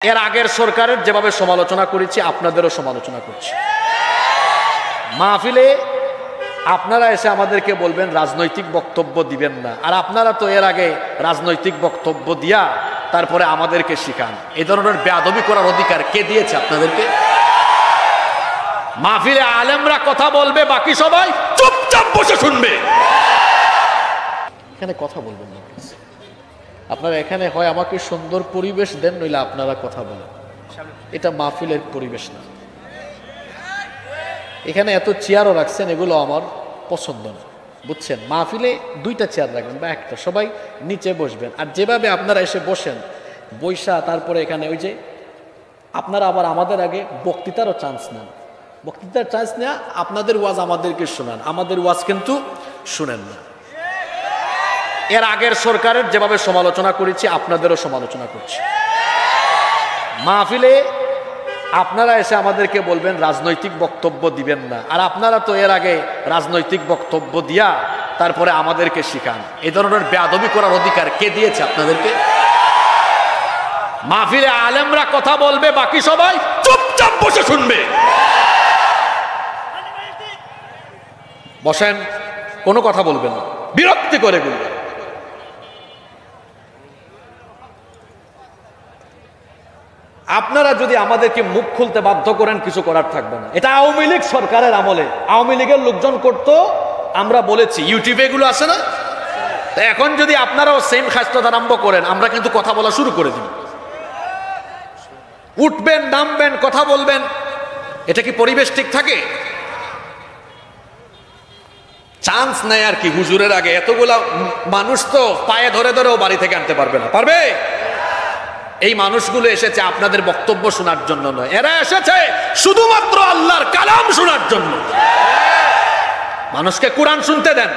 এর আগের সরকারের যেভাবে সমালোচনা করেছি আপনাদেরও সমালোচনা করছি। মাহফিলে আপনারা এসে আমাদেরকে বলবেন রাজনৈতিক বক্তব্য দিবেন না, আর আপনারা তো এর আগে রাজনৈতিক বক্তব্য দিয়া তারপরে আমাদেরকে শিখান। এই ধরনের বেয়াদবি করার অধিকার কে দিয়েছে আপনাদেরকে? মাহফিলে আলেমরা কথা বলবে, বাকি সবাই চুপচাপ বসে শুনবে। এখানে কথা বলবেন না। আপনারা এখানে হয় আমাকে সুন্দর পরিবেশ দেন, নইলে আপনারা কথা বলেন। এটা মাহফিলের পরিবেশ না। এখানে এত চেয়ারও রাখছেন, এগুলো আমার পছন্দ না, বুঝছেন? মাহফিলে দুইটা চেয়ার রাখবেন বা একটা, সবাই নিচে বসবেন। আর যেভাবে আপনারা এসে বসেন, বৈশা তারপরে এখানে ওই যে আপনারা আবার আমাদের আগে বক্তৃতারও চান্স নেন। বক্তৃতার চান্স নেওয়া, আপনাদের ওয়াজ আমাদেরকে শোনান, আমাদের ওয়াজ কিন্তু শুনেন না। এর আগের সরকারের যেভাবে সমালোচনা করেছি আপনাদেরও সমালোচনা করছি। মাহফিলে আপনারা এসে আমাদেরকে বলবেন রাজনৈতিক বক্তব্য দিবেন না, আর আপনারা তো এর আগে রাজনৈতিক বক্তব্য দিয়া তারপরে আমাদেরকে শিখান। এই ধরনের বেয়াদবি করার অধিকার কে দিয়েছে আপনাদেরকে? মাহফিলে আলেমরা কথা বলবে, বাকি সবাই চুপচাপ বসে শুনবে। বসেন, কোনো কথা বলবেন না, বিরক্তি করে বলবেন। আপনারা যদি আমাদেরকে মুখ খুলতে বাধ্য করেন, কিছু করার থাকবে না। এটা আওয়ামী লীগ সরকারের আমলে আওয়ামী লীগের লোকজন করতো, আমরা বলেছি, ইউটিউবে এগুলো আছে না? তা এখন যদি আপনারাও সেম খাসটা আরম্ভ করেন, আমরা কিন্তু কথা বলা শুরু করে দিব। উঠবেন, নামবেন, কথা বলবেন। এটা কি পরিবেশ ঠিক থাকে? চান্স নেই আর কি। হুজুরের আগে এতগুলা মানুষ তো পায়ে ধরে ধরেও বাড়ি থেকে আনতে পারবে না, পারবে? এই মানুষগুলো এসেছে আপনাদের বক্তব্য শোনার জন্য নয়, এরা এসেছে শুধুমাত্র আল্লাহর কালাম শোনার জন্য। মানুষকে কোরআন শুনতে দেন।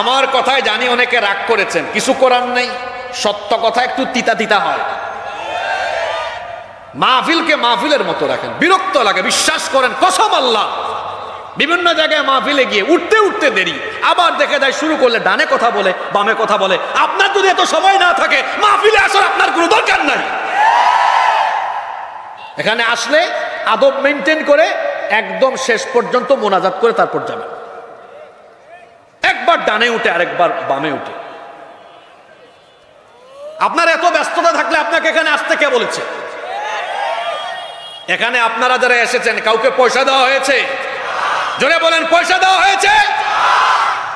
আমার কথায় জানি অনেকে রাগ করেছেন, কিছু করার নেই। সত্য কথা একটু তিতা তিতা হয়। মাহফিলকে মাহফিলের মতো রাখেন, বিরক্ত লাগে, বিশ্বাস করেন, কসম আল্লাহ। বিভিন্ন জায়গায় মাহফিলে গিয়ে উঠতে উঠতে দেরি, আবার দেখে যায় শুরু করলে ডানে কথা বলে, বামে কথা বলে। আপনার যদি এত সময় না থাকে, মাহফিলে আসার আপনার কোনো দরকার নাই। এখানে আসলে আদব মেনটেন করে একদম শেষ পর্যন্ত মোনাজাত করে তারপর যাবেন। একবার ডানে উঠে আরেকবার বামে উঠে। আপনার এত ব্যস্ততা থাকলে আপনাকে এখানে আসতে কে বলেছে? এখানে আপনারা যারা এসেছেন, কাউকে পয়সা দেওয়া হয়েছে? জোরে বলেন, পয়সা দেওয়া হয়েছে?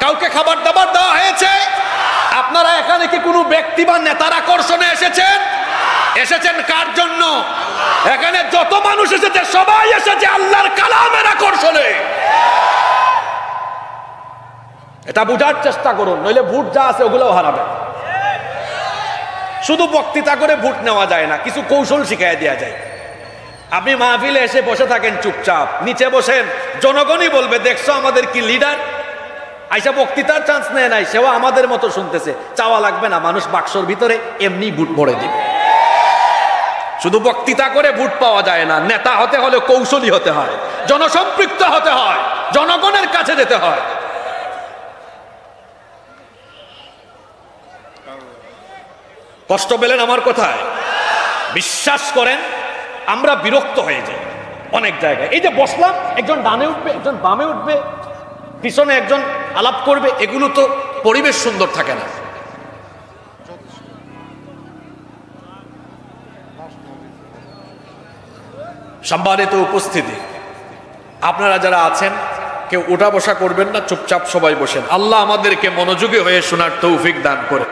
কাউকে খাবার দাবার দেওয়া হয়েছে? আপনারা এখানে কি কোনো ব্যক্তি বা নেতার আকর্ষণে এসেছেন? এসেছেন কার জন্য? এখানে যত মানুষ এসেছে সবাই এসেছে আল্লাহর কালামের আকর্ষণে। এটা বুঝার চেষ্টা করুন, নইলে ভোট যা আছে ওগুলোও হারাবেন। শুধু বক্তৃতা করে ভোট নেওয়া যায় না, কিছু কৌশল শিখাই দেওয়া যায়। আপনি মাহফিলে এসে বসে থাকেন চুপচাপ, নিচে বসেন, জনগণই বলবে দেখছো আমাদের কি লিডার। আইসা বক্তৃতার চান্স নেয় নাই, সেও আমাদের মতো শুনতেছে। চাওয়া লাগবে না, মানুষ বাক্সর ভিতরে এমনি ভোট ভরে দিবে। শুধু বক্তৃতা করে ভোট পাওয়া যায় না, নেতা হতে হলে কৌশলী হতে হয়, জনসম্পৃক্ত হতে হয়, জনগণের কাছে যেতে হয়। কষ্ট পেলেন আমার কথায়? বিশ্বাস করেন আমরা বিরক্ত হয়ে যাই অনেক জায়গায়। এই যে বসলাম, একজন ডানে উঠবে, একজন বামে উঠবে, পিছনে একজন আলাপ করবে, এগুলো তো পরিবেশ সুন্দর থাকে না। সম্মানিত উপস্থিতি, আপনারা যারা আছেন কেউ উঠা বসা করবেন না, চুপচাপ সবাই বসেন। আল্লাহ আমাদেরকে মনোযোগী হয়ে শোনার তৌফিক দান করে।